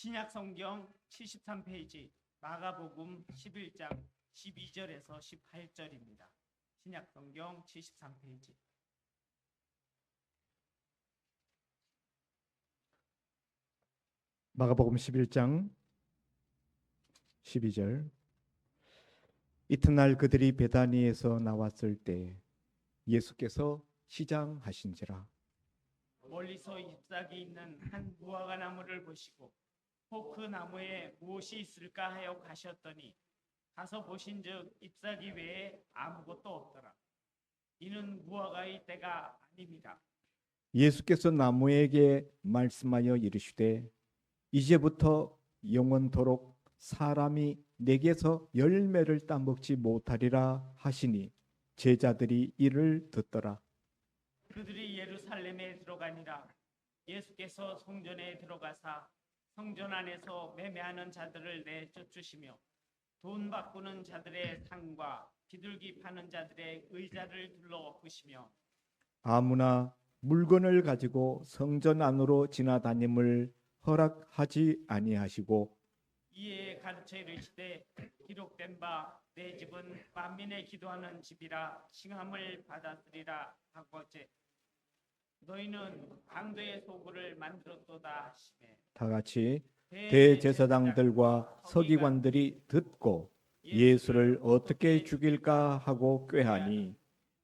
신약 성경 73페이지 마가복음 11장 12절에서 18절입니다. 신약 성경 73페이지. 마가복음 11장 12절. 이튿날 그들이 베다니에서 나왔을 때 예수께서 시장하신지라. 멀리서 잎사귀 있는 한 무화과 나무를 보시고 혹 그 나무에 무엇이 있을까 하여 가셨더니 가서 보신즉 잎사귀 외에 아무것도 없더라. 이는 무화과의 때가 아닙니다. 예수께서 나무에게 말씀하여 이르시되 이제부터 영원토록 사람이 내게서 열매를 따먹지 못하리라 하시니 제자들이 이를 듣더라. 그들이 예루살렘에 들어가니라. 예수께서 성전에 들어가사 성전 안에서 매매하는 자들을 내쫓으시며 돈 바꾸는 자들의 상과 비둘기 파는 자들의 의자를 둘러엎으시며 아무나 물건을 가지고 성전 안으로 지나다님을 허락하지 아니하시고 이에 가르쳐 이르시되 기록된 바 내 집은 만민의 기도하는 집이라 칭함을 받았으리라 하거제 너희는 강도의 소굴을 만들었도다 하시매 다 같이 대제사장들과 서기관들이 듣고 예수를 어떻게 죽일까 하고 꾀하니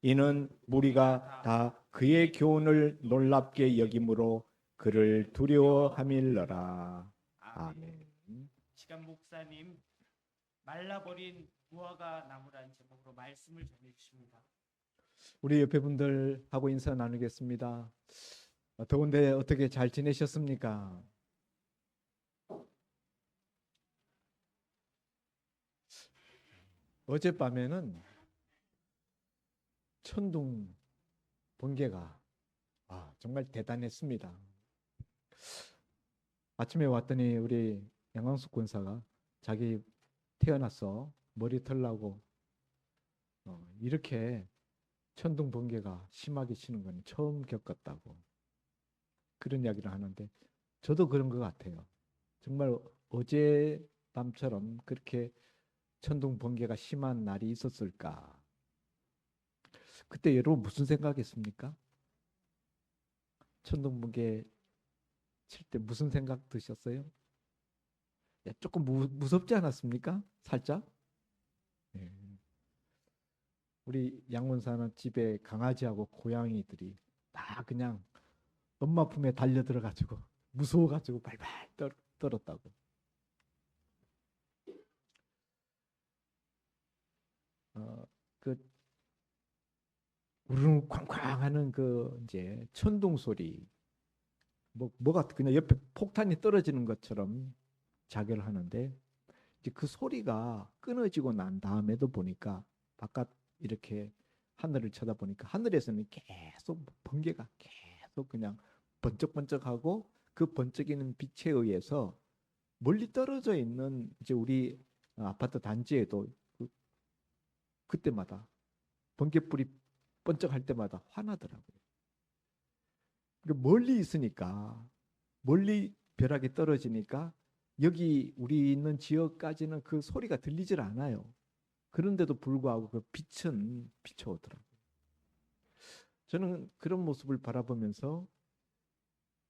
이는 무리가 다 그의 교훈을 놀랍게 여김으로 그를 두려워함일러라. 아멘. 시간 목사님 말라버린 무화과 나무라는 제목으로 말씀을 전해주십니다. 우리 옆에 분들하고 인사 나누겠습니다. 더운데 어떻게 잘 지내셨습니까? 어젯밤에는 천둥 번개가 정말 대단했습니다. 아침에 왔더니 우리 양광숙 군사가 자기 태어나서 머리 털라고 이렇게 천둥 번개가 심하게 치는 건 처음 겪었다고 그런 이야기를 하는데 저도 그런 것 같아요. 정말 어젯밤처럼 그렇게 천둥 번개가 심한 날이 있었을까? 그때 여러분 무슨 생각했습니까? 천둥 번개 칠 때 무슨 생각 드셨어요? 조금 무섭지 않았습니까? 살짝? 예. 우리 양원사는 집에 강아지하고 고양이들이 다 그냥 엄마 품에 달려 들어가지고 무서워가지고 발발 떨었다고. 그 우르르 쾅쾅하는 그 이제 천둥 소리, 뭐가 그냥 옆에 폭탄이 떨어지는 것처럼 자결을 하는데 이제 그 소리가 끊어지고 난 다음에도 보니까 바깥 이렇게 하늘을 쳐다보니까 하늘에서는 계속 번개가 계속 그냥 번쩍번쩍하고 그 번쩍이는 빛에 의해서 멀리 떨어져 있는 이제 우리 아파트 단지에도 그때마다 번개불이 번쩍할 때마다 화나더라고요. 그러니까 멀리 있으니까 멀리 벼락이 떨어지니까 여기 우리 있는 지역까지는 그 소리가 들리질 않아요. 그런데도 불구하고 그 빛은 비춰오더라고요. 저는 그런 모습을 바라보면서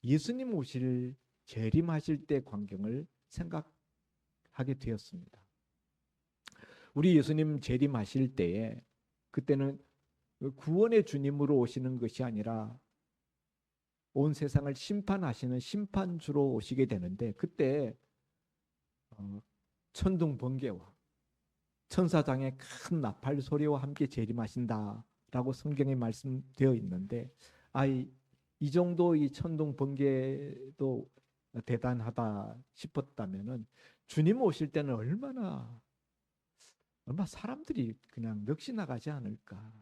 예수님 오실 재림하실 때 광경을 생각하게 되었습니다. 우리 예수님 재림하실 때에 그때는 구원의 주님으로 오시는 것이 아니라 온 세상을 심판하시는 심판주로 오시게 되는데 그때 천둥 번개와 천사장의 큰 나팔 소리와 함께 재림하신다라고 성경에 말씀되어 있는데 이 정도 이 천둥 번개도 대단하다 싶었다면은 주님 오실 때는 얼마 사람들이 그냥 넋이 나가지 않을까.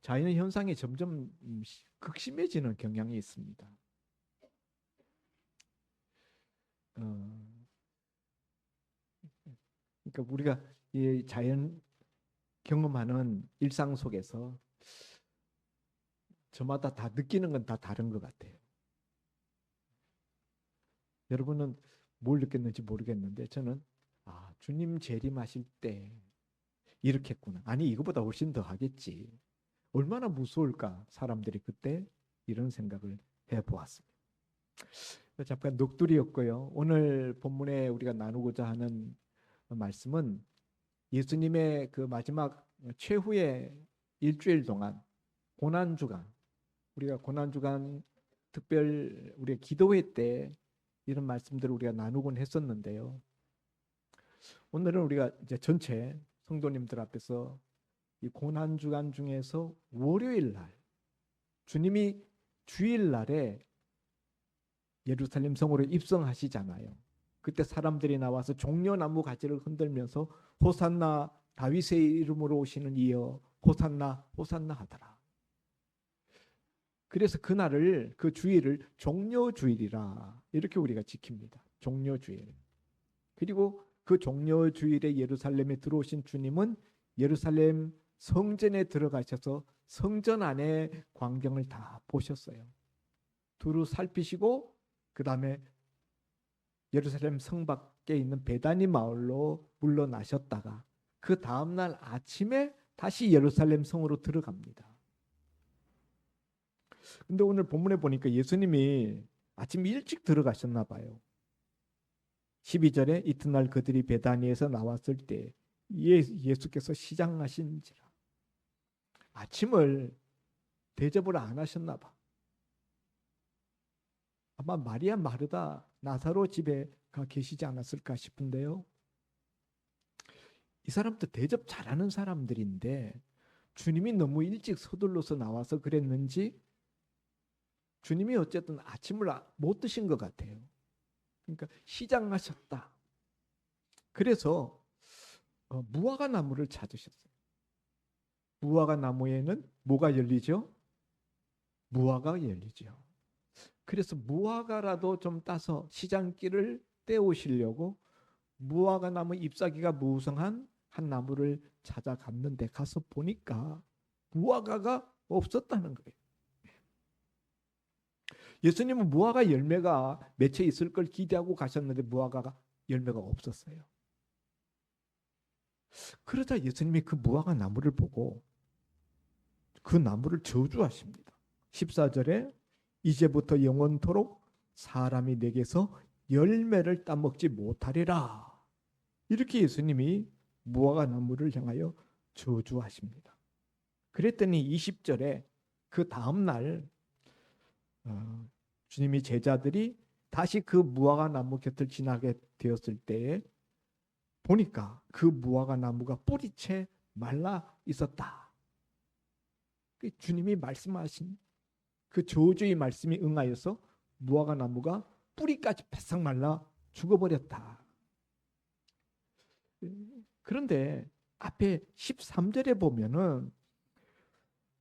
자연 현상이 점점 극심해지는 경향이 있습니다. 그러니까 우리가 이 자연 경험하는 일상 속에서 저마다 다 느끼는 건 다 다른 것 같아요. 여러분은 뭘 느꼈는지 모르겠는데 저는 주님 재림하실 때 이렇게 했구나. 아니 이거보다 훨씬 더 하겠지. 얼마나 무서울까 사람들이 그때 이런 생각을 해보았습니다. 잠깐 넋두리였고요. 오늘 본문에 우리가 나누고자 하는 말씀은 예수님의 그 마지막 최후의 일주일 동안 고난주간, 우리가 고난주간 특별 우리가 기도회 때 이런 말씀들을 우리가 나누곤 했었는데요. 오늘은 우리가 이제 전체 성도님들 앞에서 이 고난주간 중에서 월요일 날 주님이 주일 날에 예루살렘 성으로 입성하시잖아요. 그때 사람들이 나와서 종려나무 가지를 흔들면서 호산나 다윗의 이름으로 오시는 이여 호산나 호산나 하더라. 그래서 그날을 그 주일을 종려주일이라 이렇게 우리가 지킵니다. 종려주일. 그리고 그 종려주일에 예루살렘에 들어오신 주님은 예루살렘 성전에 들어가셔서 성전 안의 광경을 다 보셨어요. 두루 살피시고 그 다음에 예루살렘 성 밖에 있는 베다니 마을로 물러나셨다가 그 다음날 아침에 다시 예루살렘 성으로 들어갑니다. 근데 오늘 본문에 보니까 예수님이 아침 일찍 들어가셨나 봐요. 12절에 이튿날 그들이 베다니에서 나왔을 때 예수께서 시장하신지라. 아침을 대접을 안 하셨나 봐. 아마 마리아 마르다 나사로 집에 가 계시지 않았을까 싶은데요. 이 사람도 대접 잘하는 사람들인데 주님이 너무 일찍 서둘러서 나와서 그랬는지 주님이 어쨌든 아침을 못 드신 것 같아요. 그러니까 시장하셨다. 그래서 무화과 나무를 찾으셨어요. 무화과 나무에는 뭐가 열리죠? 무화과가 열리죠. 그래서 무화과라도 좀 따서 시장길을 떼오시려고 무화과 나무 잎사귀가 무성한 한 나무를 찾아갔는데 가서 보니까 무화과가 없었다는 거예요. 예수님은 무화과 열매가 맺혀 있을 걸 기대하고 가셨는데 무화과가 열매가 없었어요. 그러자 예수님이 그 무화과 나무를 보고 그 나무를 저주하십니다. 14절에 이제부터 영원토록 사람이 내게서 열매를 따먹지 못하리라. 이렇게 예수님이 무화과 나무를 향하여 저주하십니다. 그랬더니 20절에 그 다음 날 주님이 제자들이 다시 그 무화과 나무 곁을 지나게 되었을 때에 보니까 그 무화과 나무가 뿌리채 말라 있었다. 주님이 말씀하신 그 저주의 말씀이 응하여서 무화과 나무가 뿌리까지 바싹 말라 죽어버렸다. 그런데 앞에 13절에 보면은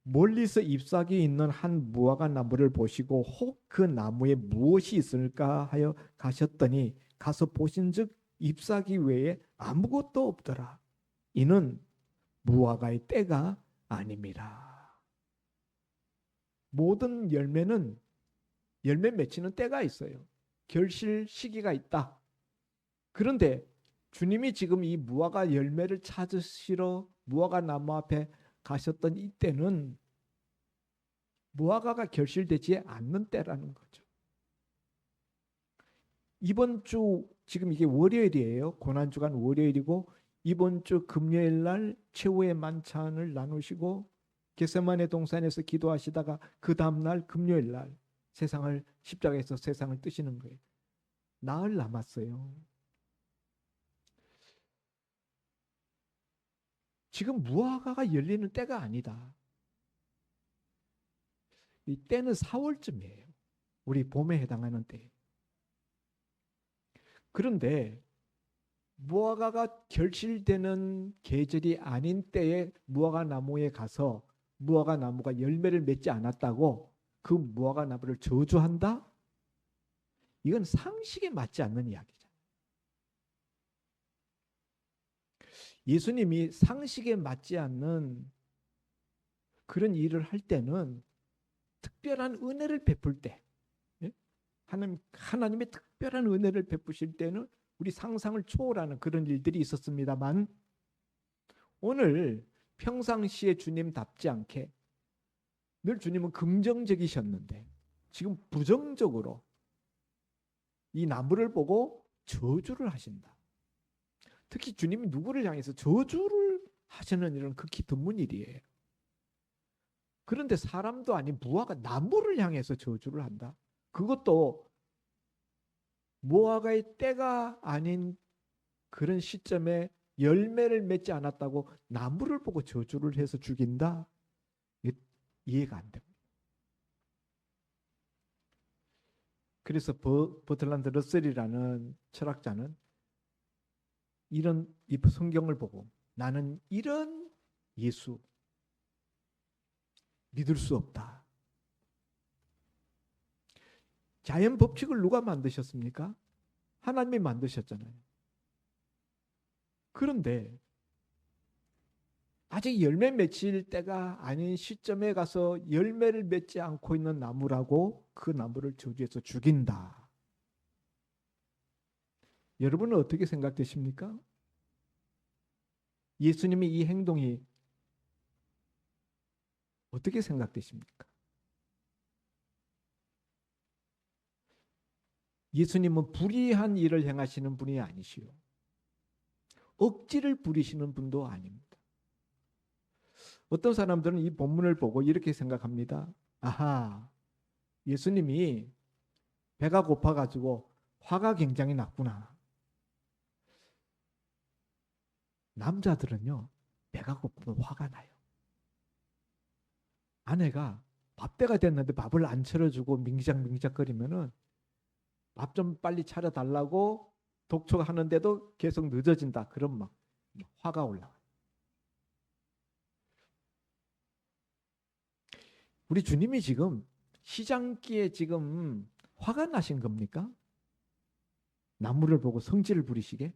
멀리서 잎사귀 있는 한 무화과 나무를 보시고 혹 그 나무에 무엇이 있을까 하여 가셨더니 가서 보신즉 잎사귀 외에 아무것도 없더라. 이는 무화과의 때가 아님이라. 모든 열매는 열매 맺히는 때가 있어요. 결실 시기가 있다. 그런데 주님이 지금 이 무화과 열매를 찾으시러 무화과 나무 앞에 가셨던 이때는 무화과가 결실되지 않는 때라는 거죠. 이번 주 지금 이게 월요일이에요. 고난주간 월요일이고 이번 주 금요일 날 최후의 만찬을 나누시고 겟세마네 동산에서 기도하시다가 그 다음 날 금요일 날 세상을 십자가에서 세상을 뜨시는 거예요. 나흘 남았어요. 지금 무화과가 열리는 때가 아니다. 이 때는 4월쯤이에요. 우리 봄에 해당하는 때. 그런데 무화과가 결실되는 계절이 아닌 때에 무화과 나무에 가서 무화과 나무가 열매를 맺지 않았다고 그 무화과 나무를 저주한다? 이건 상식에 맞지 않는 이야기잖아요. 예수님이 상식에 맞지 않는 그런 일을 할 때는 특별한 은혜를 베풀 때, 하나님의 특별한 은혜를 베푸실 때는 우리 상상을 초월하는 그런 일들이 있었습니다만, 오늘 평상시에 주님답지 않게 늘 주님은 긍정적이셨는데 지금 부정적으로 이 나무를 보고 저주를 하신다. 특히 주님이 누구를 향해서 저주를 하시는 일은 극히 드문 일이에요. 그런데 사람도 아닌 무화과 나무를 향해서 저주를 한다. 그것도 무화과의 때가 아닌 그런 시점에 열매를 맺지 않았다고 나무를 보고 저주를 해서 죽인다. 이해가 안 됩니다. 그래서 버틀란드 러셀이라는 철학자는 이런 이 성경을 보고 나는 이런 예수 믿을 수 없다. 자연 법칙을 누가 만드셨습니까? 하나님이 만드셨잖아요. 그런데 아직 열매 맺힐 때가 아닌 시점에 가서 열매를 맺지 않고 있는 나무라고 그 나무를 저주해서 죽인다. 여러분은 어떻게 생각되십니까? 예수님의 이 행동이 어떻게 생각되십니까? 예수님은 불의한 일을 행하시는 분이 아니시오. 억지를 부리시는 분도 아닙니다. 어떤 사람들은 이 본문을 보고 이렇게 생각합니다. 아하, 예수님이 배가 고파가지고 화가 굉장히 났구나. 남자들은요, 배가 고프면 화가 나요. 아내가 밥때가 됐는데 밥을 안 차려주고 민기작민기작거리면은 밥 좀 빨리 차려달라고 독촉하는데도 계속 늦어진다. 그럼 막 화가 올라와요. 우리 주님이 지금 시장기에 지금 화가 나신 겁니까? 나무를 보고 성질을 부리시게?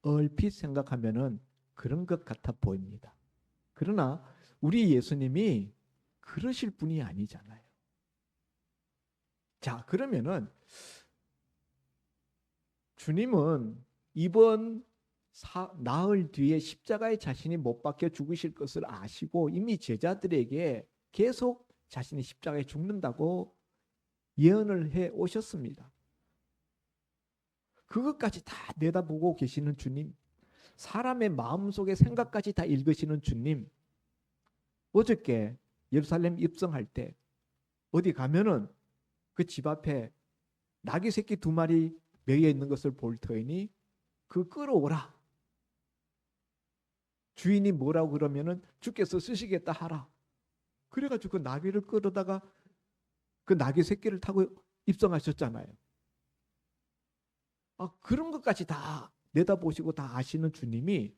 얼핏 생각하면은 그런 것 같아 보입니다. 그러나 우리 예수님이 그러실 분이 아니잖아요. 자, 그러면은 주님은 이번 나흘 뒤에 십자가에 자신이 못 박혀 죽으실 것을 아시고 이미 제자들에게 계속 자신이 십자가에 죽는다고 예언을 해 오셨습니다. 그것까지 다 내다보고 계시는 주님, 사람의 마음속의 생각까지 다 읽으시는 주님, 어저께 예루살렘 입성할 때 어디 가면은 그 집 앞에 나귀 새끼 2마리 매여 있는 것을 볼 터이니 그 끌어오라. 주인이 뭐라고 그러면은 주께서 쓰시겠다 하라. 그래가지고 그 나귀를 끌어다가 그 나귀 새끼를 타고 입성하셨잖아요. 그런 것까지 다 내다보시고 다 아시는 주님이,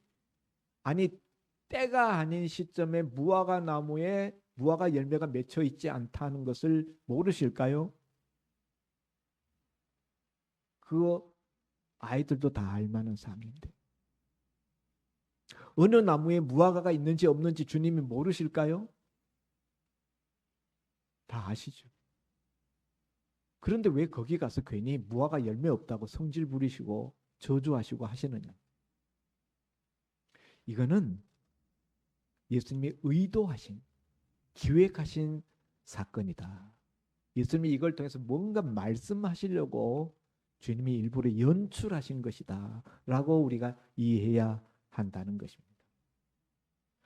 아니 때가 아닌 시점에 무화과 나무에 무화과 열매가 맺혀 있지 않다는 것을 모르실까요? 그거 아이들도 다 알만한 사람인데 어느 나무에 무화과가 있는지 없는지 주님이 모르실까요? 다 아시죠. 그런데 왜 거기 가서 괜히 무화과 열매 없다고 성질 부리시고 저주하시고 하시느냐? 이거는 예수님이 의도하신, 기획하신 사건이다. 예수님이 이걸 통해서 뭔가 말씀하시려고 주님이 일부러 연출하신 것이다 라고 우리가 이해해야 한다는 것입니다.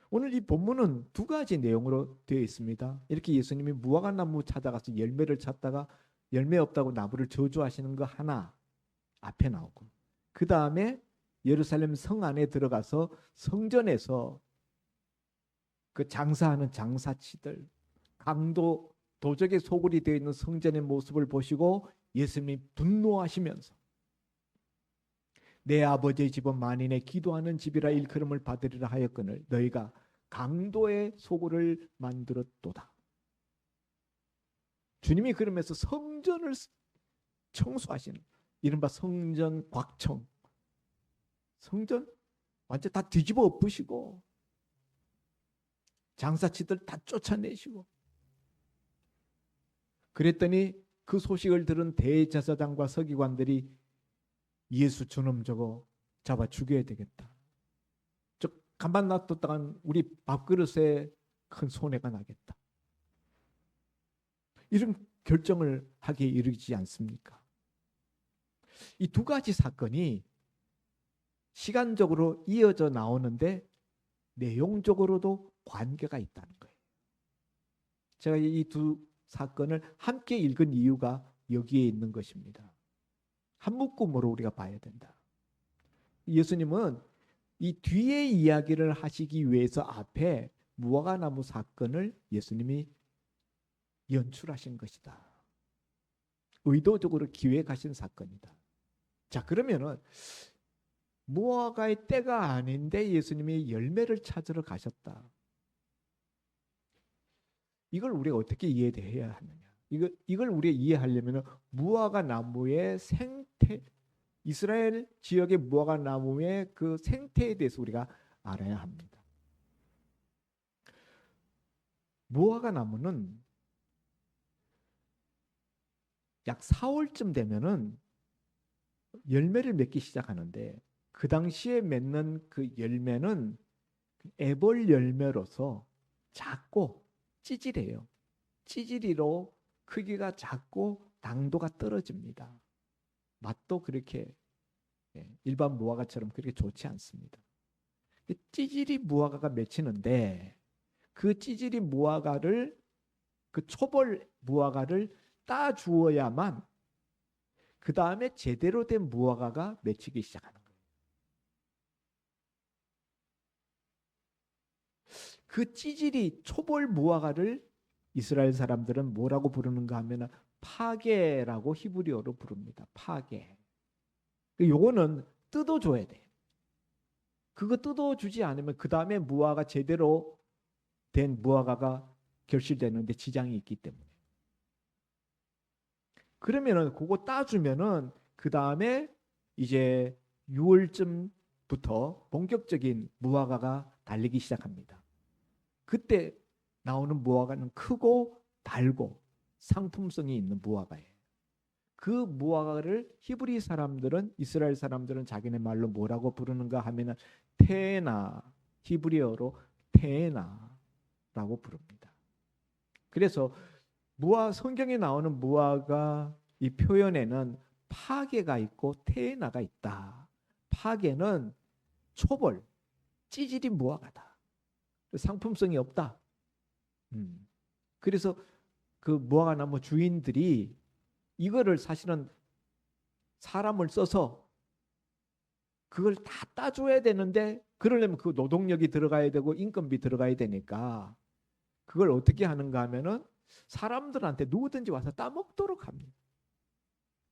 오늘 이 본문은 2가지 내용으로 되어 있습니다. 이렇게 예수님이 무화과 나무 찾아가서 열매를 찾다가 열매 없다고 나무를 저주하시는 거 하나 앞에 나오고, 그 다음에 예루살렘 성 안에 들어가서 성전에서 그 장사하는 장사치들, 강도 도적의 소굴이 되어 있는 성전의 모습을 보시고 예수님이 분노하시면서 내 아버지의 집은 만인의 기도하는 집이라 일컬음을 받으리라 하였거늘 너희가 강도의 소굴을 만들었도다. 주님이 그러면서 성전을 청소하시는, 이른바 성전 곽청, 성전 완전 다 뒤집어 엎으시고 장사치들 다 쫓아내시고, 그랬더니 그 소식을 들은 대제사장과 서기관들이 예수 저놈 저거 잡아 죽여야 되겠다. 저 가만 놔뒀다간 우리 밥그릇에 큰 손해가 나겠다. 이런 결정을 하기에 이르지 않습니까? 이 두 가지 사건이 시간적으로 이어져 나오는데 내용적으로도 관계가 있다는 거예요. 제가 이 두 사건을 함께 읽은 이유가 여기에 있는 것입니다. 한 묶음으로 우리가 봐야 된다. 예수님은 이 뒤의 이야기를 하시기 위해서 앞에 무화과나무 사건을 예수님이 연출하신 것이다. 의도적으로 기획하신 사건이다. 자, 그러면은 무화과의 때가 아닌데 예수님이 열매를 찾으러 가셨다. 이걸 우리가 어떻게 이해해야 하느냐? 이걸 우리가 이해하려면 무화과 나무의 생태, 이스라엘 지역의 무화과 나무의 그 생태에 대해서 우리가 알아야 합니다. 무화과 나무는 약 4월쯤 되면은 열매를 맺기 시작하는데 그 당시에 맺는 그 열매는 애벌 열매로서 작고 찌질해요. 찌질이로 크기가 작고 당도가 떨어집니다. 맛도 그렇게 일반 무화과처럼 그렇게 좋지 않습니다. 찌질이 무화과가 맺히는데 그 찌질이 무화과를 그 초벌 무화과를 따 주어야만 그 다음에 제대로 된 무화과가 맺히기 시작하는 거예요. 그 찌질이 초벌 무화과를 이스라엘 사람들은 뭐라고 부르는가 하면 파게라고 히브리어로 부릅니다. 파게. 요거는 뜯어줘야 돼. 그거 뜯어주지 않으면 그 다음에 무화과 제대로 된 무화과가 결실되는데 지장이 있기 때문에. 그러면은 그거 따주면은 그 다음에 이제 6월쯤부터 본격적인 무화과가 달리기 시작합니다. 그때 나오는 무화과는 크고 달고 상품성이 있는 무화과예요. 그 무화과를 히브리 사람들은, 이스라엘 사람들은 자기네 말로 뭐라고 부르는가 하면은 테나, 히브리어로 테나라고 부릅니다. 그래서 성경에 나오는 무화과 이 표현에는 파게가 있고 테나가 있다. 파게는 초벌, 찌질이 무화과다. 상품성이 없다. 그래서 그 무화과 나무 주인들이 이거를 사실은 사람을 써서 그걸 다 따줘야 되는데 그러려면 그 노동력이 들어가야 되고 인건비 들어가야 되니까 그걸 어떻게 하는가 하면은 사람들한테 누구든지 와서 따먹도록 합니다.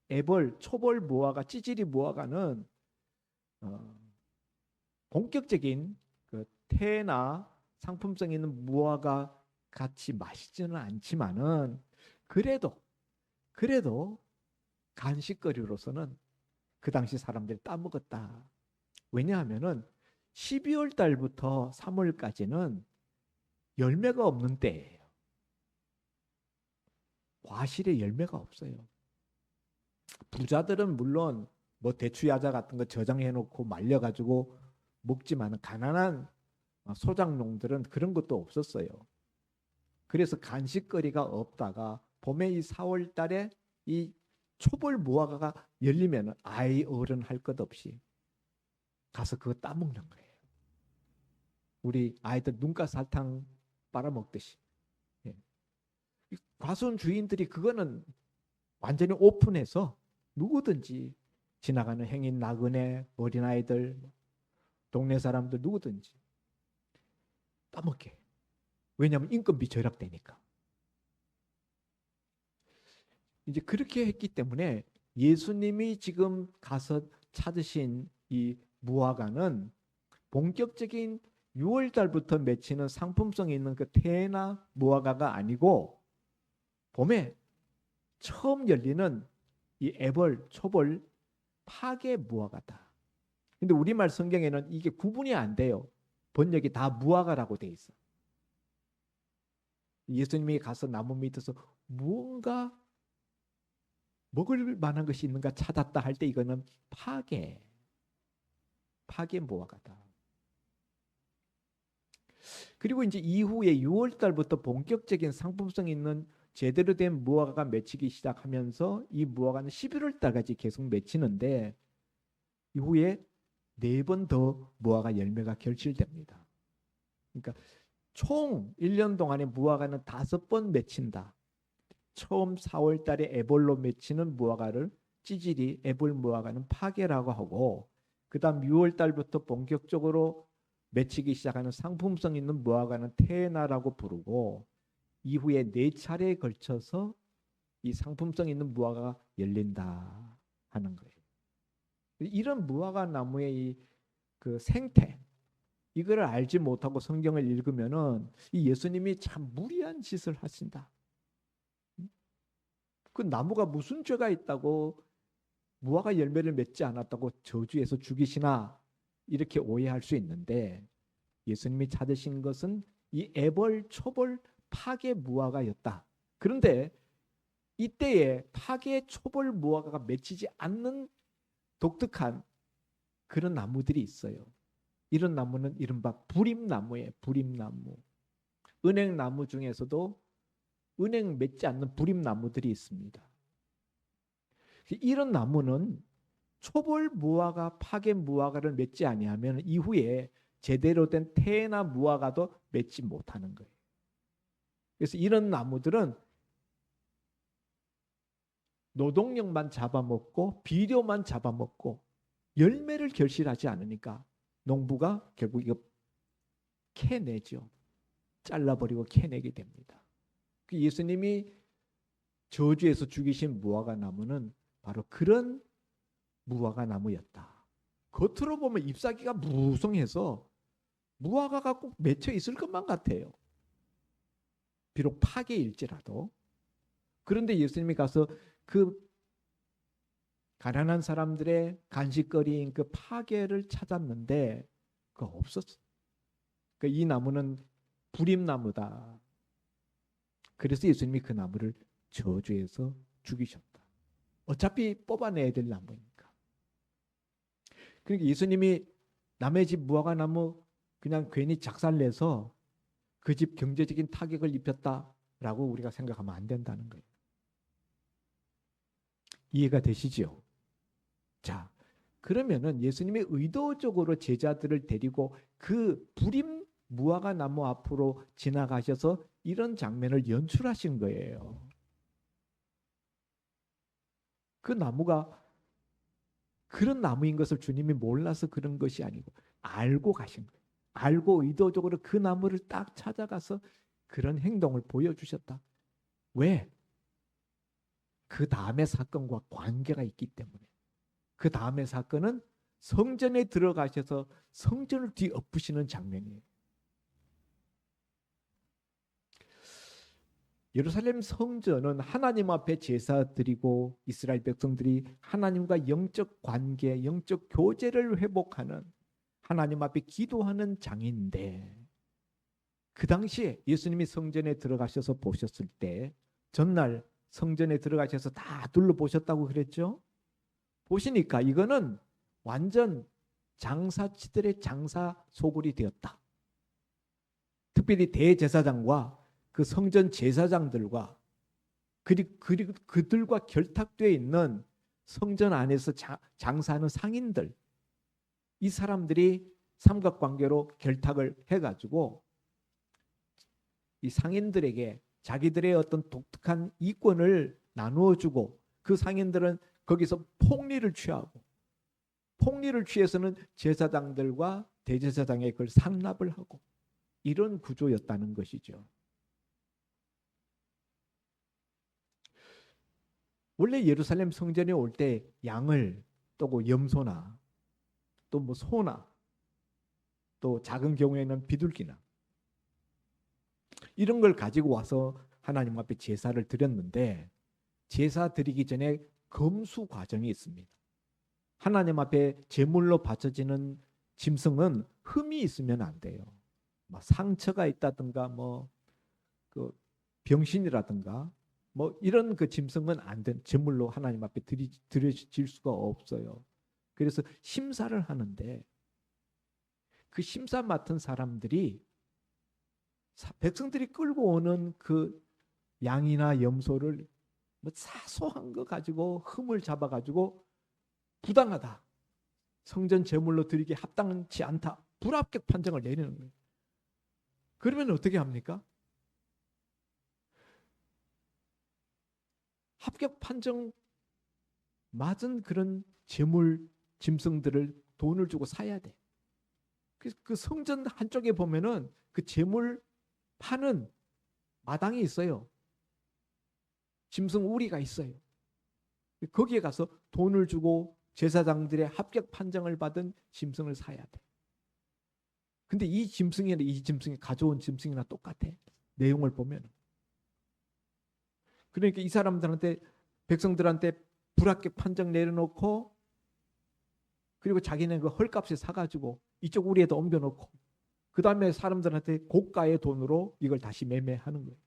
애벌, 초벌 무화과, 찌질이 무화과는 본격적인 그 테나 상품성 있는 무화과 같이 맛있지는 않지만은 그래도 간식거리로서는 그 당시 사람들이 따먹었다. 왜냐하면은 12월 달부터 3월까지는 열매가 없는 때예요. 과실에 열매가 없어요. 부자들은 물론 뭐 대추야자 같은 거 저장해 놓고 말려 가지고 먹지만 가난한 소작농들은 그런 것도 없었어요. 그래서 간식거리가 없다가 봄에 이 4월 달에 이 초벌 무화과가 열리면 아이 어른 할 것 없이 가서 그거 따먹는 거예요. 우리 아이들 눈가 설탕 빨아먹듯이. 과수원 주인들이 그거는 완전히 오픈해서 누구든지 지나가는 행인, 나그네, 어린아이들, 동네 사람들 누구든지 따먹게. 왜냐하면 인건비 절약되니까. 이제 그렇게 했기 때문에 예수님이 지금 가서 찾으신 이 무화과는 본격적인 6월 달부터 맺히는 상품성이 있는 그 테나 무화과가 아니고 봄에 처음 열리는 이 애벌, 초벌, 파게 무화과다. 근데 우리말 성경에는 이게 구분이 안 돼요. 번역이 다 무화과라고 돼 있어. 예수님이 가서 나무 밑에서 무언가 먹을 만한 것이 있는가 찾았다 할 때 이거는 파괴 무화과다. 그리고 이제 이후에 6월 달부터 본격적인 상품성 있는 제대로 된 무화과가 맺히기 시작하면서 이 무화과는 11월 달까지 계속 맺히는데 이후에 4번 더 무화과 열매가 결실됩니다. 그러니까 총 1년 동안에 무화과는 5번 맺힌다. 처음 4월 달에 애벌로 맺히는 무화과를 찌질이 애벌 무화과는 파괴라고 하고, 그 다음 6월 달부터 본격적으로 맺히기 시작하는 상품성 있는 무화과는 테나라고 부르고, 이후에 4차례에 걸쳐서 이 상품성 있는 무화과가 열린다 하는 거예요. 이런 무화과 나무의 이 그 생태, 이거를 알지 못하고 성경을 읽으면은 이 예수님이 참 무리한 짓을 하신다. 그 나무가 무슨 죄가 있다고 무화과 열매를 맺지 않았다고 저주해서 죽이시나, 이렇게 오해할 수 있는데, 예수님이 찾으신 것은 이 애벌, 초벌, 파괴 무화과였다. 그런데 이때에 파괴, 초벌 무화과가 맺히지 않는 독특한 그런 나무들이 있어요. 이런 나무는 이른바 부립나무예요. 부립나무. 은행나무 중에서도 은행 맺지 않는 부립나무들이 있습니다. 이런 나무는 초벌 무화과, 파괴 무화과를 맺지 아니하면 이후에 제대로 된 태나 무화과도 맺지 못하는 거예요. 그래서 이런 나무들은 노동력만 잡아먹고 비료만 잡아먹고 열매를 결실하지 않으니까 농부가 결국 이거 캐내죠. 잘라버리고 캐내게 됩니다. 예수님이 저주에서 죽이신 무화과 나무는 바로 그런 무화과 나무였다. 겉으로 보면 잎사귀가 무성해서 무화과가 꼭 맺혀 있을 것만 같아요. 비록 파괴일지라도. 그런데 예수님이 가서 그 가난한 사람들의 간식거리인 그 파괴를 찾았는데 그거 없었어. 그러니까 이 나무는 불임나무다. 그래서 예수님이 그 나무를 저주해서 죽이셨다. 어차피 뽑아내야 될 나무니까. 그러니까 예수님이 남의 집 무화과 나무 그냥 괜히 작살내서 그 집 경제적인 타격을 입혔다라고 우리가 생각하면 안 된다는 거예요. 이해가 되시죠? 자, 그러면은 예수님이 의도적으로 제자들을 데리고 그 불임 무화과 나무 앞으로 지나가셔서 이런 장면을 연출하신 거예요. 그 나무가 그런 나무인 것을 주님이 몰라서 그런 것이 아니고 알고 가신 거예요. 알고 의도적으로 그 나무를 딱 찾아가서 그런 행동을 보여주셨다. 왜? 그 다음의 사건과 관계가 있기 때문에. 그 다음의 사건은 성전에 들어가셔서 성전을 뒤엎으시는 장면이에요. 예루살렘 성전은 하나님 앞에 제사 드리고 이스라엘 백성들이 하나님과 영적 관계, 영적 교제를 회복하는, 하나님 앞에 기도하는 장인데, 그 당시에 예수님이 성전에 들어가셔서 보셨을 때, 전날 성전에 들어가셔서 다 둘러보셨다고 그랬죠? 보시니까 이거는 완전 장사치들의 장사 소굴이 되었다. 특별히 대제사장과 그 성전 제사장들과 그리고 그들과 결탁되어 있는 성전 안에서 장사하는 상인들, 이 사람들이 삼각관계로 결탁을 해가지고 이 상인들에게 자기들의 어떤 독특한 이권을 나누어주고, 그 상인들은 거기서 폭리를 취하고, 폭리를 취해서는 제사장들과 대제사장의 그걸 상납을 하고, 이런 구조였다는 것이죠. 원래 예루살렘 성전에 올 때 양을, 또 염소나 또 뭐 소나 또 작은 경우에는 비둘기나 이런 걸 가지고 와서 하나님 앞에 제사를 드렸는데, 제사 드리기 전에 검수 과정이 있습니다. 하나님 앞에 제물로 바쳐지는 짐승은 흠이 있으면 안 돼요. 뭐 상처가 있다든가 뭐 그 병신이라든가 뭐 이런 그 짐승은 안 된 제물로 하나님 앞에 드려질 수가 없어요. 그래서 심사를 하는데 그 심사 맡은 사람들이 백성들이 끌고 오는 그 양이나 염소를 뭐 사소한 거 가지고 흠을 잡아가지고 부당하다, 성전 제물로 드리기 합당치 않다, 불합격 판정을 내리는 거예요. 그러면 어떻게 합니까? 합격 판정 맞은 그런 제물 짐승들을 돈을 주고 사야 돼. 그 성전 한쪽에 보면은 그 제물 파는 마당이 있어요. 짐승 우리가 있어요. 거기에 가서 돈을 주고 제사장들의 합격 판정을 받은 짐승을 사야 돼. 근데 이 짐승이나 이 짐승이 가져온 짐승이나 똑같아. 내용을 보면. 그러니까 이 사람들한테, 백성들한테 불합격 판정 내려놓고, 그리고 자기는 그 헐값에 사가지고 이쪽 우리에도 옮겨놓고, 그 다음에 사람들한테 고가의 돈으로 이걸 다시 매매하는 거예요.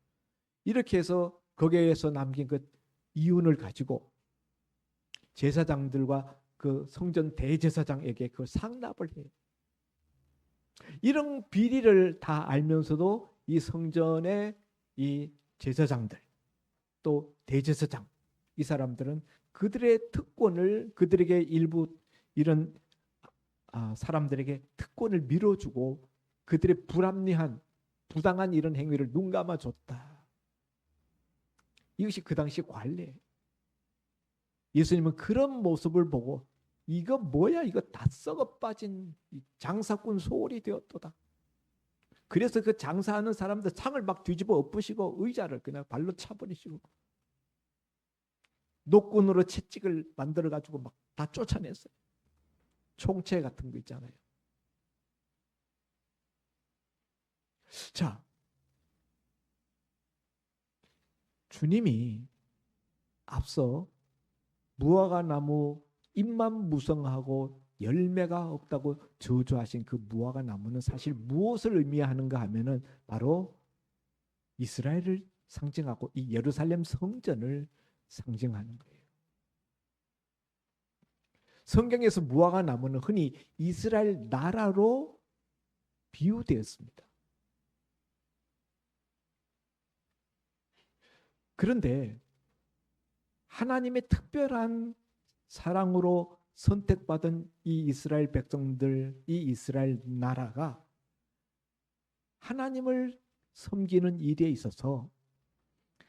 이렇게 해서 거기에서 남긴 그 이윤을 가지고 제사장들과 그 성전 대제사장에게 그 상납을 해요. 이런 비리를 다 알면서도 이 성전의 이 제사장들, 또 대제사장, 이 사람들은 그들의 특권을, 그들에게 일부 이런 사람들에게 특권을 밀어주고 그들의 불합리한 부당한 이런 행위를 눈 감아줬다. 이것이 그 당시 관례예요. 예수님은 그런 모습을 보고 이거 뭐야, 이거 다 썩어 빠진 장사꾼 소홀이 되었도다. 그래서 그 장사하는 사람들 창을 막 뒤집어 엎으시고 의자를 그냥 발로 차버리시고 노끈으로 채찍을 만들어 가지고 막 다 쫓아냈어요. 총채 같은 거 있잖아요. 자, 주님이 앞서 무화과 나무 잎만 무성하고 열매가 없다고 저주하신 그 무화과 나무는 사실 무엇을 의미하는가 하면은 바로 이스라엘을 상징하고 이 예루살렘 성전을 상징하는 거예요. 성경에서 무화과 나무는 흔히 이스라엘 나라로 비유되었습니다. 그런데 하나님의 특별한 사랑으로 선택받은 이 이스라엘 백성들, 이 이스라엘 나라가 하나님을 섬기는 일에 있어서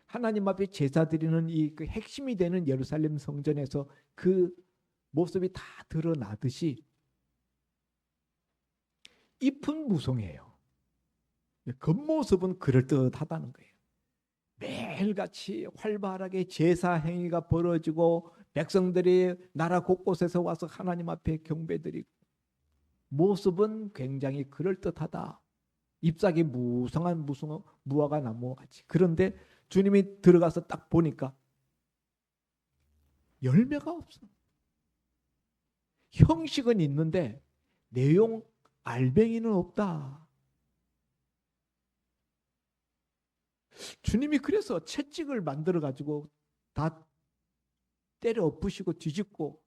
하나님 앞에 제사 드리는 이 그 핵심이 되는 예루살렘 성전에서 그 모습이 다 드러나듯이 잎은 무성해요. 겉모습은 그럴듯하다는 거예요. 매일같이 활발하게 제사 행위가 벌어지고 백성들이 나라 곳곳에서 와서 하나님 앞에 경배드리고 모습은 굉장히 그럴듯하다. 잎사귀 무성한 무화과 나무 같이. 그런데 주님이 들어가서 딱 보니까 열매가 없어. 형식은 있는데 내용 알맹이는 없다. 주님이 그래서 채찍을 만들어 가지고 다 때려 엎으시고 뒤집고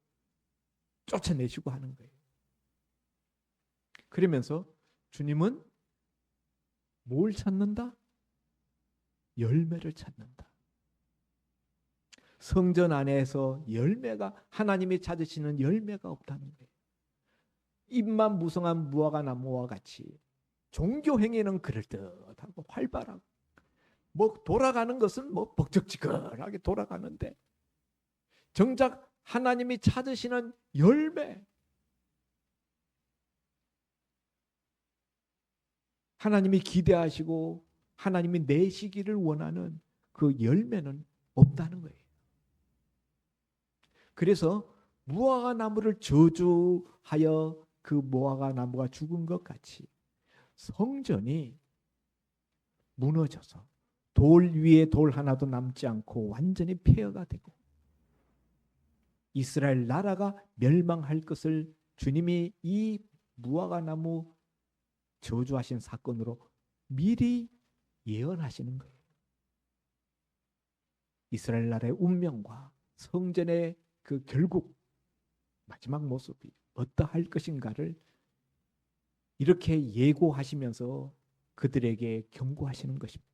쫓아내시고 하는 거예요. 그러면서 주님은 뭘 찾는다? 열매를 찾는다. 성전 안에서 열매가, 하나님이 찾으시는 열매가 없다는 거예요. 잎만 무성한 무화과 나무와 같이 종교 행위는 그럴듯하고 활발하고 뭐 돌아가는 것은 뭐 벅적지근하게 돌아가는데 정작 하나님이 찾으시는 열매, 하나님이 기대하시고 하나님이 내시기를 원하는 그 열매는 없다는 거예요. 그래서 무화과 나무를 저주하여 그 무화과 나무가 죽은 것 같이 성전이 무너져서 돌 위에 돌 하나도 남지 않고 완전히 폐허가 되고 이스라엘 나라가 멸망할 것을 주님이 이 무화과 나무 저주하신 사건으로 미리 예언하시는 거예요. 이스라엘 나라의 운명과 성전의 그 결국 마지막 모습이 어떠할 것인가를 이렇게 예고하시면서 그들에게 경고하시는 것입니다.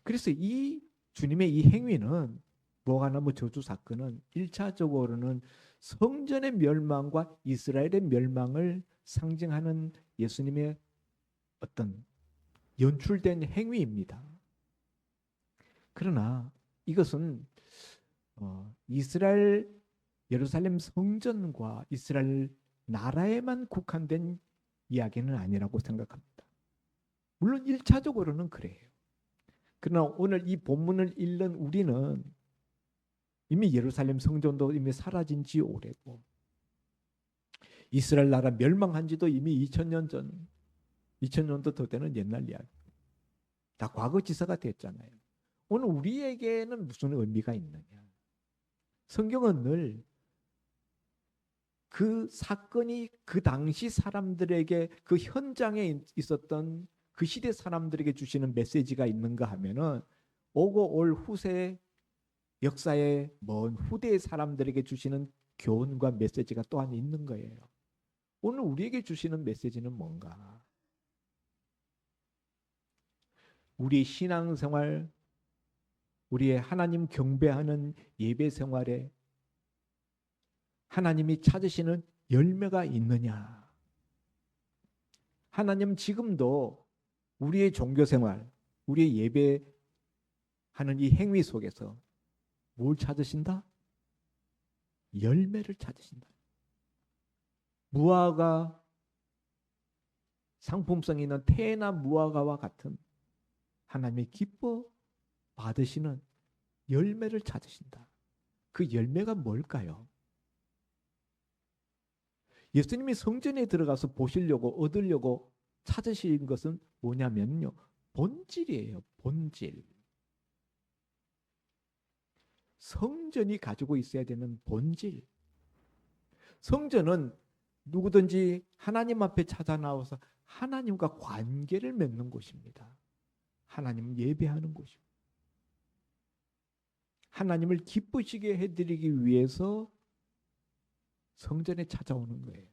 그래서 이 주님의 이 행위는 무화과나무 저주 사건은 1차적으로는 성전의 멸망과 이스라엘의 멸망을 상징하는 예수님의 어떤 연출된 행위입니다. 그러나 이것은 이스라엘 예루살렘 성전과 이스라엘 나라에만 국한된 이야기는 아니라고 생각합니다. 물론 1차적으로는 그래요. 그러나 오늘 이 본문을 읽는 우리는 이미 예루살렘 성전도 이미 사라진 지 오래고 이스라엘 나라 멸망한 지도 이미 2000년 전, 2000년도 더 되는 옛날 이야기. 다 과거지사가 됐잖아요. 오늘 우리에게는 무슨 의미가 있느냐? 성경은 늘 그 사건이 그 당시 사람들에게 그 현장에 있었던 그 시대 사람들에게 주시는 메시지가 있는가 하면은 오고 올 후세 역사의 먼 후대의 사람들에게 주시는 교훈과 메시지가 또한 있는 거예요. 오늘 우리에게 주시는 메시지는 뭔가? 우리 신앙생활, 우리의 하나님 경배하는 예배 생활에 하나님이 찾으시는 열매가 있느냐? 하나님 지금도 우리의 종교생활, 우리의 예배하는 이 행위 속에서 뭘 찾으신다? 열매를 찾으신다. 무화과, 상품성 있는 태나 무화과와 같은 하나님의 기뻐 받으시는 열매를 찾으신다. 그 열매가 뭘까요? 예수님이 성전에 들어가서 보시려고 얻으려고 찾으신 것은 뭐냐면요. 본질이에요. 본질. 성전이 가지고 있어야 되는 본질. 성전은 누구든지 하나님 앞에 찾아 나와서 하나님과 관계를 맺는 곳입니다. 하나님을 예배하는 곳입니다. 하나님을 기쁘시게 해드리기 위해서 성전에 찾아오는 거예요.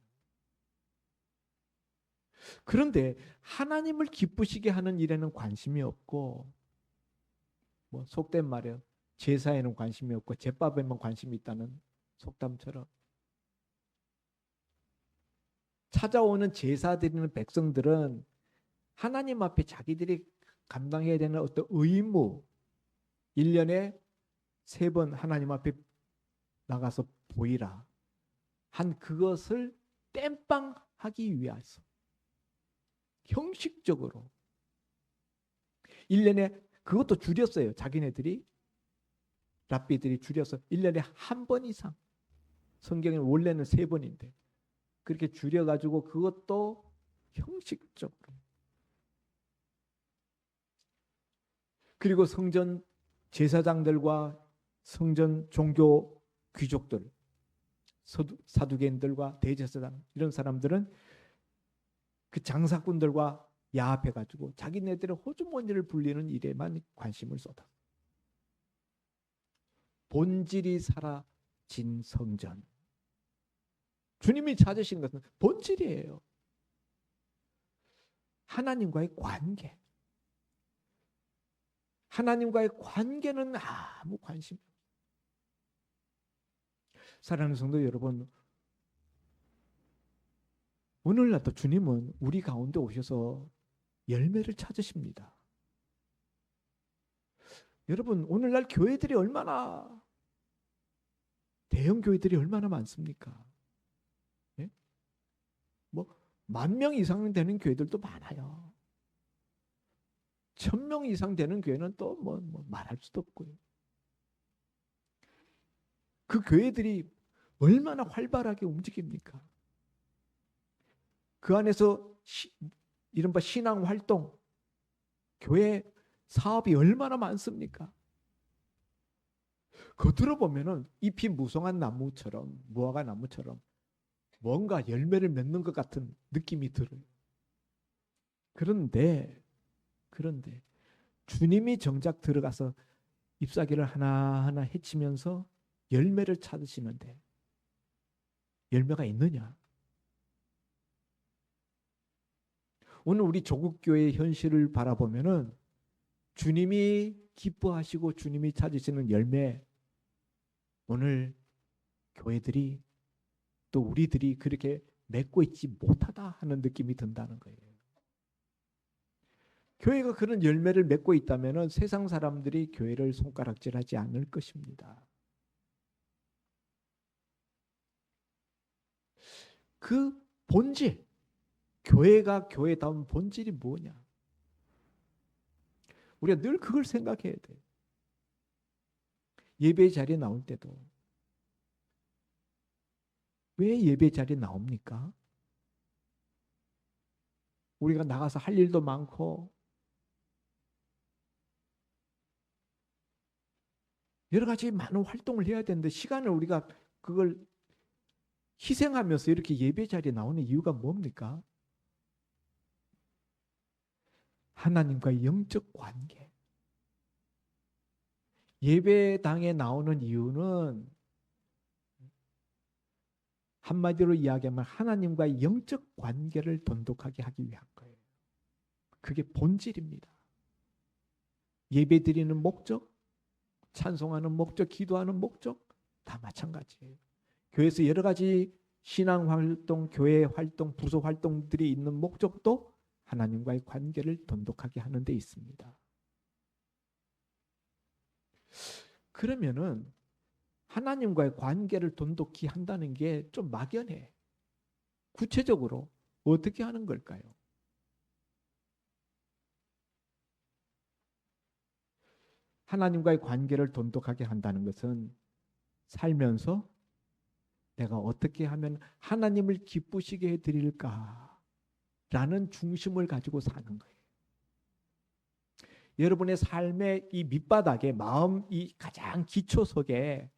그런데 하나님을 기쁘시게 하는 일에는 관심이 없고 뭐 속된 말이에요. 제사에는 관심이 없고 제밥에만 관심이 있다는 속담처럼 찾아오는 제사 드리는 백성들은 하나님 앞에 자기들이 감당해야 되는 어떤 의무 1년에 3번 하나님 앞에 나가서 보이라 한 그것을 땜빵하기 위해서 형식적으로 1년에 그것도 줄였어요. 자기네들이 랍비들이 줄여서 1년에 한 번 이상 성경에 원래는 3번인데 그렇게 줄여가지고 그것도 형식적으로 그리고 성전 제사장들과 성전 종교 귀족들 사두개인들과 대제사장 이런 사람들은 그 장사꾼들과 야합해가지고 자기네들의 호주머니를 불리는 일에만 관심을 쏟아. 본질이 사라진 성전. 주님이 찾으신 것은 본질이에요. 하나님과의 관계. 하나님과의 관계는 아무 관심이 없어요. 사랑하는 성도 여러분, 오늘날도 주님은 우리 가운데 오셔서 열매를 찾으십니다. 여러분, 오늘날 교회들이 얼마나 대형 교회들이 얼마나 많습니까? 예? 뭐 10,000명 이상 되는 교회들도 많아요. 1,000명 이상 되는 교회는 또 뭐 말할 수도 없고요. 그 교회들이 얼마나 활발하게 움직입니까? 그 안에서 이른바 신앙 활동, 교회 사업이 얼마나 많습니까? 겉으로 보면은 잎이 무성한 나무처럼 무화과 나무처럼 뭔가 열매를 맺는 것 같은 느낌이 들어요. 그런데 주님이 정작 들어가서 잎사귀를 하나하나 헤치면서 열매를 찾으시는데 열매가 있느냐? 오늘 우리 조국교회의 현실을 바라보면은 주님이 기뻐하시고 주님이 찾으시는 열매, 오늘 교회들이 또 우리들이 그렇게 맺고 있지 못하다 하는 느낌이 든다는 거예요. 교회가 그런 열매를 맺고 있다면 세상 사람들이 교회를 손가락질하지 않을 것입니다. 그 본질, 교회가 교회다운 본질이 뭐냐? 우리가 늘 그걸 생각해야 돼. 예배 자리에 나올 때도 왜 예배 자리에 나옵니까? 우리가 나가서 할 일도 많고 여러 가지 많은 활동을 해야 되는데 시간을 우리가 그걸 희생하면서 이렇게 예배 자리에 나오는 이유가 뭡니까? 하나님과의 영적 관계. 예배당에 나오는 이유는 한마디로 이야기하면 하나님과의 영적 관계를 돈독하게 하기 위한 거예요. 그게 본질입니다. 예배 드리는 목적, 찬송하는 목적, 기도하는 목적 다 마찬가지예요. 교회에서 여러 가지 신앙 활동, 교회 활동, 부서 활동들이 있는 목적도 하나님과의 관계를 돈독하게 하는 데 있습니다. 그러면은 하나님과의 관계를 돈독히 한다는 게 좀 막연해. 구체적으로 어떻게 하는 걸까요? 하나님과의 관계를 돈독하게 한다는 것은 살면서 내가 어떻게 하면 하나님을 기쁘시게 해드릴까? 라는 중심을 가지고 사는 거예요. 여러분의 삶의 이 밑바닥에 마음 이 가장 기초석에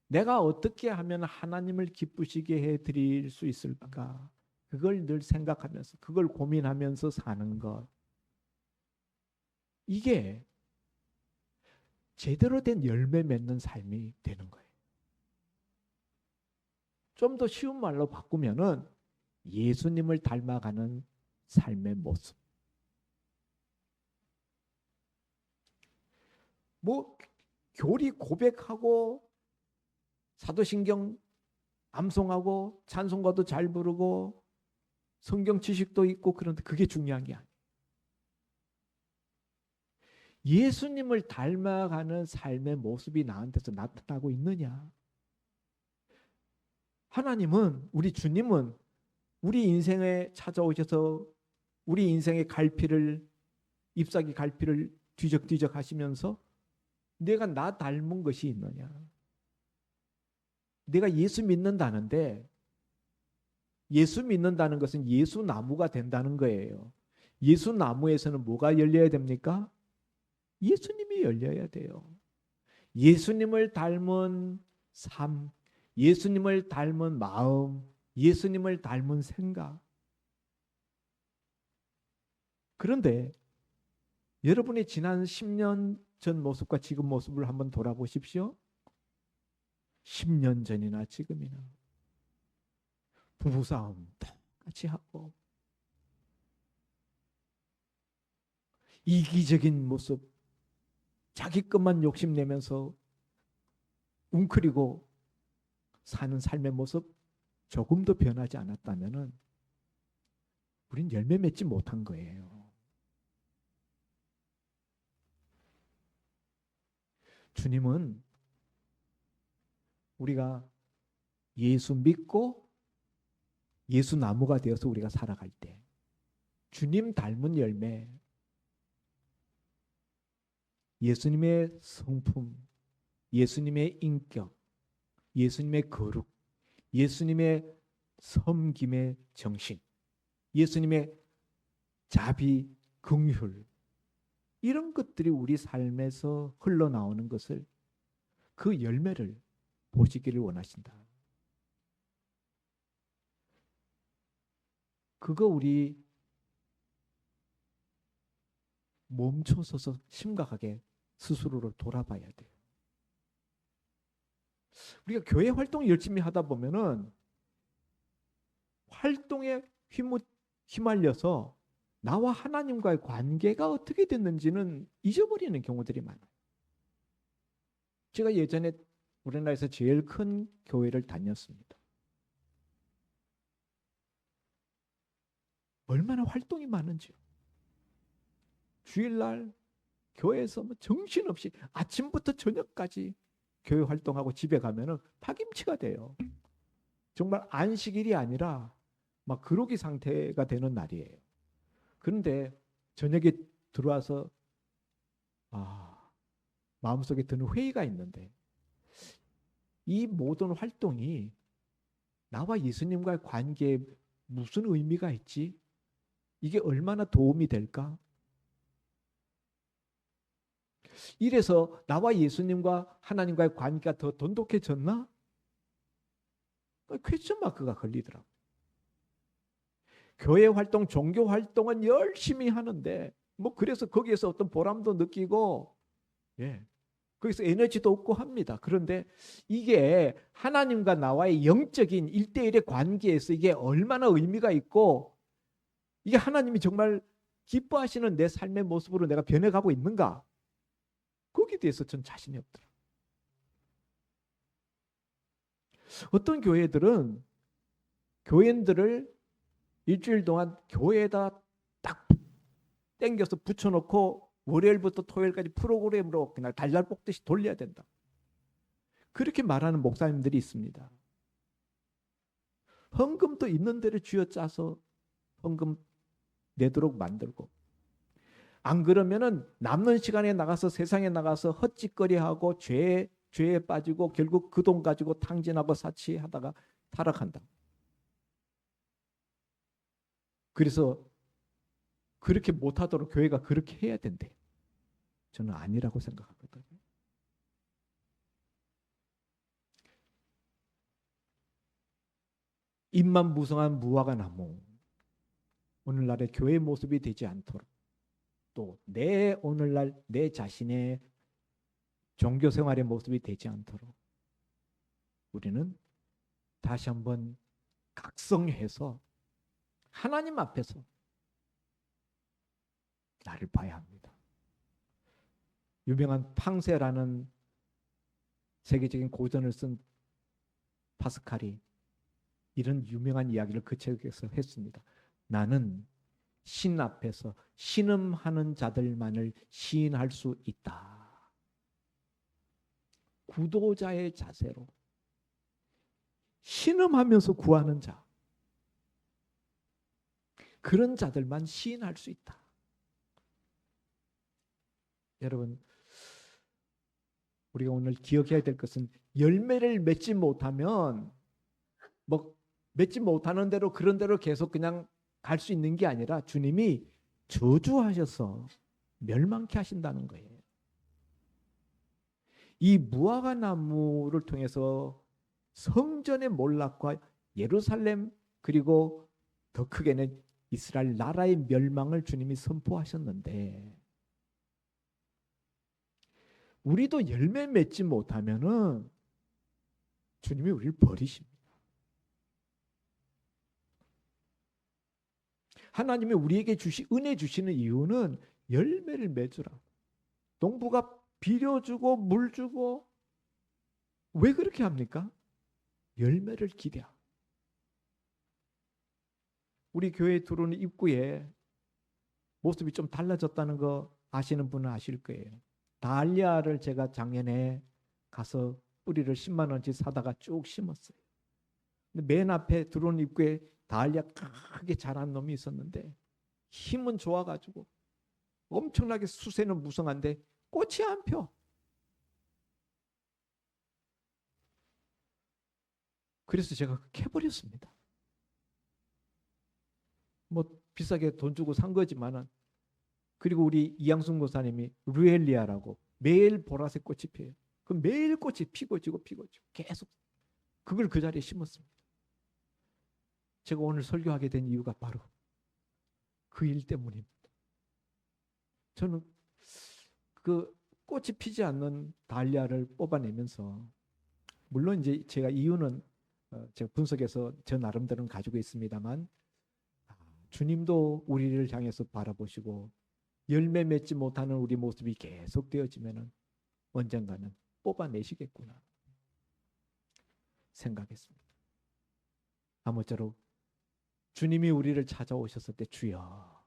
내가 어떻게 하면 하나님을 기쁘시게 해드릴 수 있을까? 그걸 늘 생각하면서 그걸 고민하면서 사는 것. 이게 제대로 된 열매 맺는 삶이 되는 거예요. 좀 더 쉬운 말로 바꾸면은 예수님을 닮아가는 삶의 모습. 뭐 교리 고백하고 사도신경 암송하고 찬송가도 잘 부르고 성경 지식도 있고 그런데 그게 중요한 게 아니에요. 예수님을 닮아가는 삶의 모습이 나한테서 나타나고 있느냐? 하나님은, 우리 주님은 우리 인생에 찾아오셔서 우리 인생의 갈피를, 잎사귀 갈피를 뒤적뒤적 하시면서 내가 나 닮은 것이 있느냐? 내가 예수 믿는다는데 예수 믿는다는 것은 예수 나무가 된다는 거예요. 예수 나무에서는 뭐가 열려야 됩니까? 예수님이 열려야 돼요. 예수님을 닮은 삶, 예수님을 닮은 마음, 예수님을 닮은 생각. 그런데 여러분의 지난 10년 전 모습과 지금 모습을 한번 돌아보십시오. 10년 전이나 지금이나 부부싸움 똑같이 하고 이기적인 모습, 자기 것만 욕심내면서 웅크리고 사는 삶의 모습 조금도 변하지 않았다면 우린 열매 맺지 못한 거예요. 주님은 우리가 예수 믿고 예수 나무가 되어서 우리가 살아갈 때 주님 닮은 열매, 예수님의 성품, 예수님의 인격, 예수님의 거룩, 예수님의 섬김의 정신, 예수님의 자비, 긍휼, 이런 것들이 우리 삶에서 흘러나오는 것을, 그 열매를 보시기를 원하신다. 그거 우리 멈춰서서 심각하게 스스로를 돌아봐야 돼요. 우리가 교회 활동 열심히 하다 보면은 활동에 휘말려서 나와 하나님과의 관계가 어떻게 됐는지는 잊어버리는 경우들이 많아요. 제가 예전에 우리나라에서 제일 큰 교회를 다녔습니다. 얼마나 활동이 많은지요. 주일날 교회에서 뭐 정신없이 아침부터 저녁까지 교회 활동하고 집에 가면은 파김치가 돼요. 정말 안식일이 아니라 막 그러기 상태가 되는 날이에요. 그런데 저녁에 들어와서 마음속에 드는 회의가 있는데 이 모든 활동이 나와 예수님과의 관계에 무슨 의미가 있지? 이게 얼마나 도움이 될까? 이래서 나와 예수님과 하나님과의 관계가 더 돈독해졌나? 퀘스천 마크가 걸리더라고요. 교회 활동, 종교 활동은 열심히 하는데 뭐 그래서 거기에서 어떤 보람도 느끼고 거기서 에너지도 얻고 합니다. 그런데 이게 하나님과 나와의 영적인 1대1의 관계에서 이게 얼마나 의미가 있고 이게 하나님이 정말 기뻐하시는 내 삶의 모습으로 내가 변해가고 있는가? 거기에 대해서 전 자신이 없더라고요. 어떤 교회들은 교인들을 일주일 동안 교회에다 딱 땡겨서 붙여놓고 월요일부터 토요일까지 프로그램으로 그냥 달달 볶듯이 돌려야 된다. 그렇게 말하는 목사님들이 있습니다. 헌금도 있는 대로 쥐어짜서 헌금 내도록 만들고 안 그러면은 남는 시간에 나가서 세상에 나가서 헛짓거리하고 죄에 빠지고 결국 그 돈 가지고 탕진하고 사치하다가 타락한다. 그래서 그렇게 못하도록 교회가 그렇게 해야 된대. 저는 아니라고 생각하거든요. 입만 무성한 무화과 나무. 오늘날의 교회 모습이 되지 않도록 또 내 오늘날 내 자신의 종교 생활의 모습이 되지 않도록 우리는 다시 한번 각성해서 하나님 앞에서 나를 봐야 합니다. 유명한 팡세라는 세계적인 고전을 쓴 파스칼이 이런 유명한 이야기를 그 책에서 했습니다. 나는 신 앞에서 신음하는 자들만을 시인할 수 있다. 구도자의 자세로 신음하면서 구하는 자, 그런 자들만 시인할 수 있다. 여러분, 우리가 오늘 기억해야 될 것은 열매를 맺지 못하면 맺지 못하는 대로 그런 대로 계속 그냥 갈 수 있는 게 아니라 주님이 저주하셔서 멸망케 하신다는 거예요. 이 무화과 나무를 통해서 성전의 몰락과 예루살렘 그리고 더 크게는 이스라엘 나라의 멸망을 주님이 선포하셨는데 우리도 열매 맺지 못하면은 주님이 우리를 버리십니다. 하나님이 우리에게 은혜 주시는 이유는 열매를 맺으라. 농부가 비료 주고 물 주고 왜 그렇게 합니까? 열매를 기대하. 우리 교회 들어오는 입구에 모습이 좀 달라졌다는 거 아시는 분은 아실 거예요. 달리아를 제가 작년에 가서 뿌리를 10만 원치 사다가 쭉 심었어요. 근데 맨 앞에 들어오는 입구에 달리아 크게 자란 놈이 있었는데 힘은 좋아가지고 엄청나게 수세는 무성한데 꽃이 안 펴. 그래서 제가 캐버렸습니다. 뭐 비싸게 돈 주고 산 거지만은 그리고 우리 이양순 고사님이 루엘리아라고 매일 보라색 꽃이 피어요. 그 매일 꽃이 피고 지고 계속 그걸 그 자리에 심었습니다. 제가 오늘 설교하게 된 이유가 바로 그 일 때문입니다. 저는 그 꽃이 피지 않는 달리아를 뽑아내면서, 물론 이제 제가 이유는 제가 분석해서 저 나름대로는 가지고 있습니다만, 주님도 우리를 향해서 바라보시고 열매 맺지 못하는 우리 모습이 계속되어지면은 언젠가는 뽑아내시겠구나 생각했습니다. 아무쪼록 주님이 우리를 찾아오셨을 때, 주여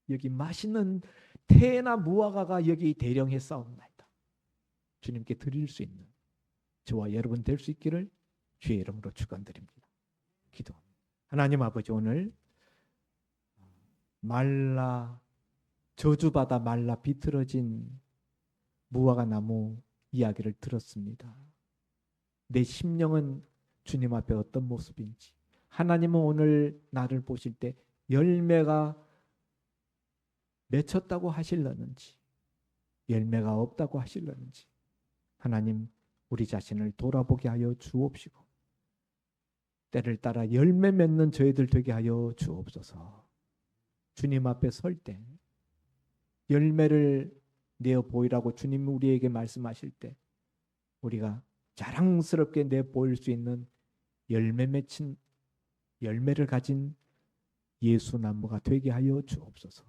여기 맛있는 태나 무화과가 여기 대령해 싸움나이다, 주님께 드릴 수 있는 저와 여러분 될 수 있기를 주의 이름으로 축원드립니다. 기도합니다. 하나님 아버지, 오늘 말라 저주받아 말라 비틀어진 무화과 나무 이야기를 들었습니다. 내 심령은 주님 앞에 어떤 모습인지, 하나님은 오늘 나를 보실 때 열매가 맺혔다고 하실려는지 열매가 없다고 하실려는지, 하나님 우리 자신을 돌아보게 하여 주옵시고 때를 따라 열매 맺는 저희들 되게 하여 주옵소서. 주님 앞에 설 때 열매를 내어 보이라고 주님 우리에게 말씀하실 때 우리가 자랑스럽게 내 보일 수 있는 열매 맺힌 열매를 가진 예수 나무가 되게 하여 주옵소서.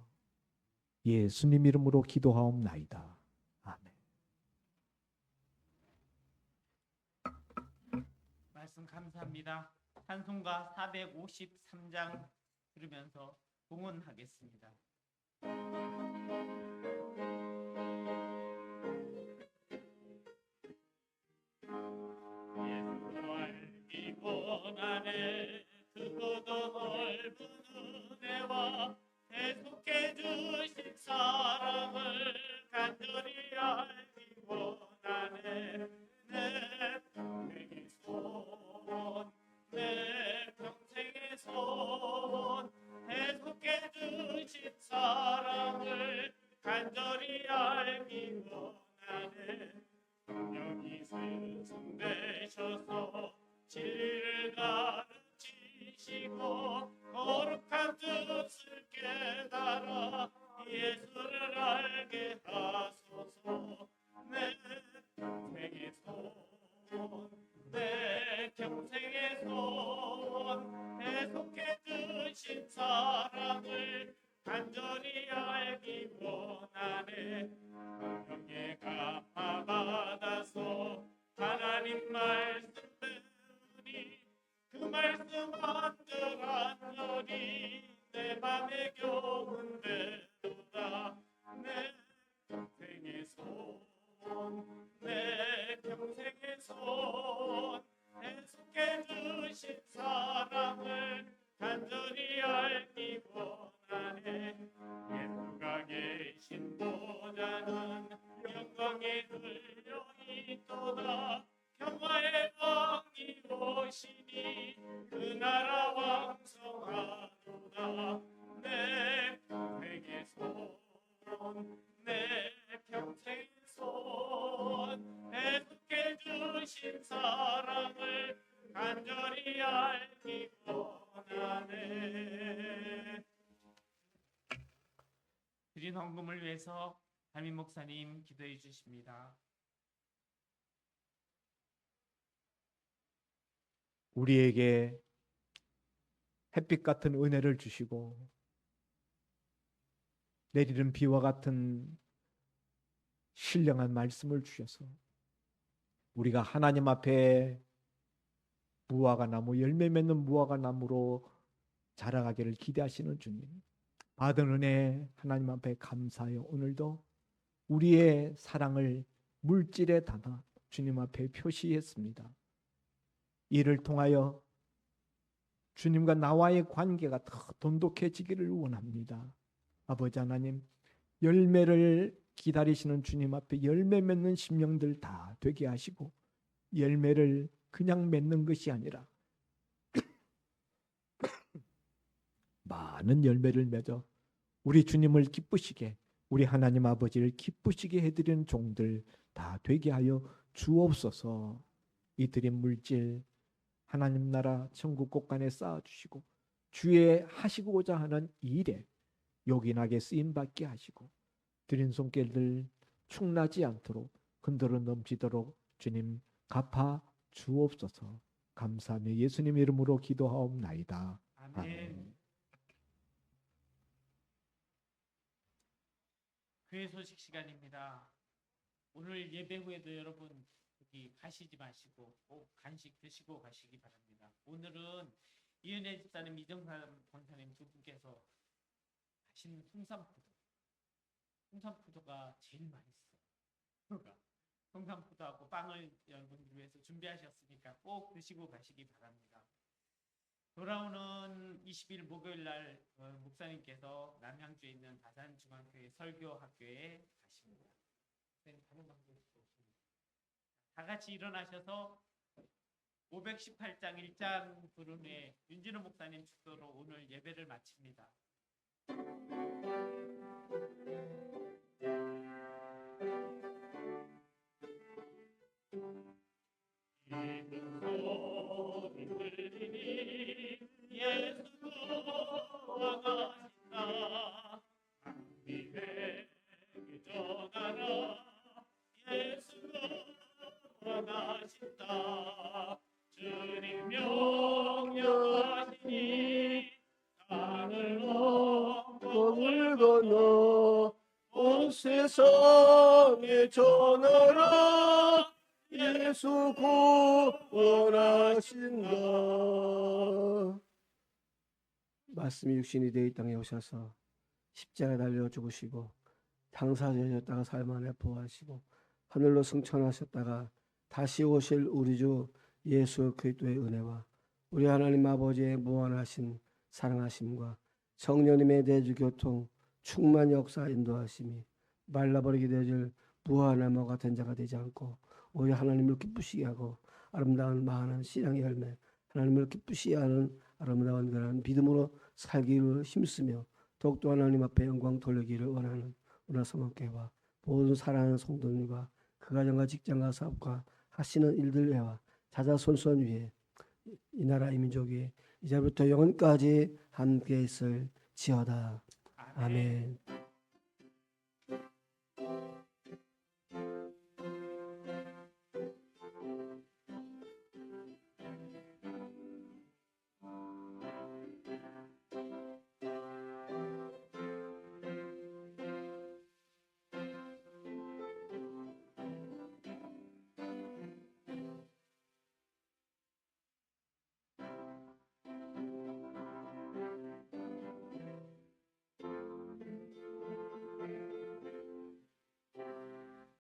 예수님 이름으로 기도하옵나이다. 아멘. 말씀 감사합니다. 찬송가 453장 들으면서 봉헌하겠습니다. 예수 알기 원하네. 크고도 넓은 은혜와 계속해 주신 사랑을 간절히 알기 원하네. 내 평생의 소원, 내 평생의 소원, 계속해 주신 사랑을 간절히 알기 원하네. 성령이 승되셔서 진리를 가르치시고 거룩한 뜻을 깨달아 예수를 알게 하소서. 내 평생의 소원, 내 평생의 소원, 계속해 주신 사랑을 간절히 알기 원하네. 성령의 감화받아서 하나님 말씀 배우니 그 말씀 한절 한절이 내 맘에 교훈되도다. 내 평생의 소원, 내 평생의 소원, 계속해 주신 사랑을 간절히 알기 원하네. 예수가 계신 보좌는 영광에 들려 있도다. 평화의 왕이 오시니 그 나라 왕성하도다. 내 평생의 소원, 내 평생의 소원, 계속해 주신 사랑을 간절히 알기 원하네. 드린 헌금을 위해서 담임 목사님 기도해 주십니다. 우리에게 햇빛 같은 은혜를 주시고 내리는 비와 같은 신령한 말씀을 주셔서 우리가 하나님 앞에 무화과 나무, 열매 맺는 무화과 나무로 자라가기를 기대하시는 주님, 받은 은혜 하나님 앞에 감사하여 오늘도 우리의 사랑을 물질에 담아 주님 앞에 표시했습니다. 이를 통하여 주님과 나와의 관계가 더 돈독해지기를 원합니다. 아버지 하나님, 열매를 기다리시는 주님 앞에 열매 맺는 심령들 다 되게 하시고 열매를 그냥 맺는 것이 아니라 많은 열매를 맺어 우리 주님을 기쁘시게, 우리 하나님 아버지를 기쁘시게 해드리는 종들 다 되게 하여 주옵소서. 이 드린 물질 하나님 나라 천국 곳간에 쌓아주시고 주의 하시고자 하는 일에 요긴하게 쓰임받게 하시고 드린 손길들 축나지 않도록 흔들어 넘치도록 주님 갚아 주옵소서. 감사하며 예수님 이름으로 기도하옵나이다. 아멘. 아멘. 교회 소식 시간입니다. 오늘 예배 후에도 여러분 여기 가시지 마시고 꼭 간식 드시고 가시기 바랍니다. 오늘은 이은혜 집사님, 이정삼 권사님 두 분께서 하신 홍삼포도가 제일 맛있어요. 홍삼포도하고 빵을 여러분들 위해서 준비하셨으니까 꼭 드시고 가시기 바랍니다. 돌아오는 20일 목요일 날 목사님께서 남양주에 있는 다산중앙교회 설교학교에 가십니다. 다른 방법이 없습니다. 다 같이 일어나셔서 518장 1장 부름에 윤진호 목사님 축도로 오늘 예배를 마칩니다. 예수가 나신다. 믿음에 전하라. 예수가 나신다. 주님 명령하시니 강을 강을 건너 온 세상에 전하라. 예수 구원하신다. 말씀이 육신이 되어 이 땅에 오셔서 십자가에 달려 죽으시고 당사자셨다가 삶 안에 부활하시고 하늘로 승천하셨다가 다시 오실 우리 주 예수 그리스도의 은혜와 우리 하나님 아버지의 무한하신 사랑하심과 성령님의 내주 교통 충만 역사 인도하심이 말라버리게 되질 무한한 뭐 같은 자가 되지 않고 오히려 하나님을 기쁘시게 하고 아름다운 많은 신앙의 열매, 하나님을 기쁘시게 하는 아름다운 그런 믿음으로 살기를 힘쓰며 더욱더 하나님 앞에 영광 돌리기를 원하는 오늘 성목교회와 모든 사랑하는 성도님과 그 가정과 직장과 사업과 하시는 일들과 자자손손 위에 이 나라 이 민족 위에 이제부터 영원까지 함께 있을 지어다. 아멘.